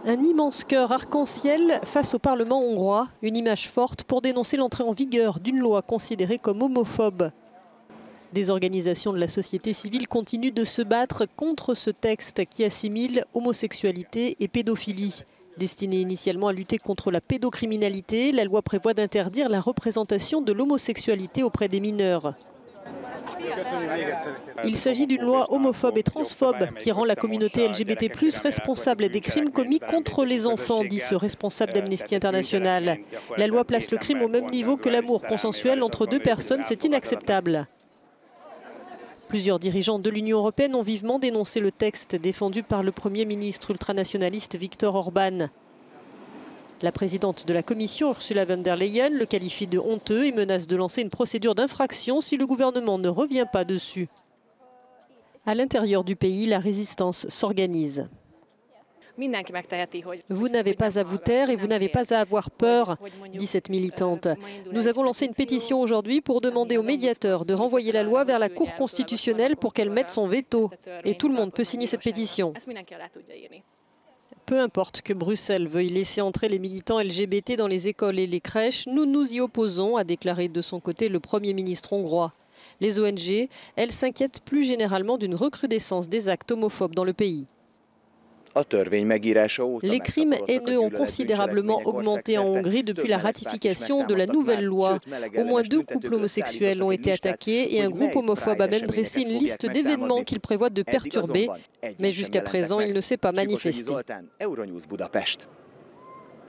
Un immense cœur arc-en-ciel face au Parlement hongrois, une image forte pour dénoncer l'entrée en vigueur d'une loi considérée comme homophobe. Des organisations de la société civile continuent de se battre contre ce texte qui assimile homosexualité et pédophilie. Destinée initialement à lutter contre la pédocriminalité, la loi prévoit d'interdire la représentation de l'homosexualité auprès des mineurs. Il s'agit d'une loi homophobe et transphobe qui rend la communauté LGBT+ responsable des crimes commis contre les enfants, dit ce responsable d'Amnesty International. La loi place le crime au même niveau que l'amour consensuel entre deux personnes, c'est inacceptable. Plusieurs dirigeants de l'Union européenne ont vivement dénoncé le texte défendu par le Premier ministre ultranationaliste Viktor Orban. La présidente de la Commission, Ursula von der Leyen, le qualifie de honteux et menace de lancer une procédure d'infraction si le gouvernement ne revient pas dessus. À l'intérieur du pays, la résistance s'organise. Vous n'avez pas à vous taire et vous n'avez pas à avoir peur, dit cette militante. Nous avons lancé une pétition aujourd'hui pour demander au médiateur de renvoyer la loi vers la Cour constitutionnelle pour qu'elle mette son veto. Et tout le monde peut signer cette pétition. Peu importe que Bruxelles veuille laisser entrer les militants LGBT dans les écoles et les crèches, nous nous y opposons, a déclaré de son côté le Premier ministre hongrois. Les ONG, elles s'inquiètent plus généralement d'une recrudescence des actes homophobes dans le pays. Les crimes haineux ont considérablement augmenté en Hongrie depuis la ratification de la nouvelle loi. Au moins 2 couples homosexuels ont été attaqués et un groupe homophobe a même dressé une liste d'événements qu'il prévoit de perturber. Mais jusqu'à présent, il ne s'est pas manifesté.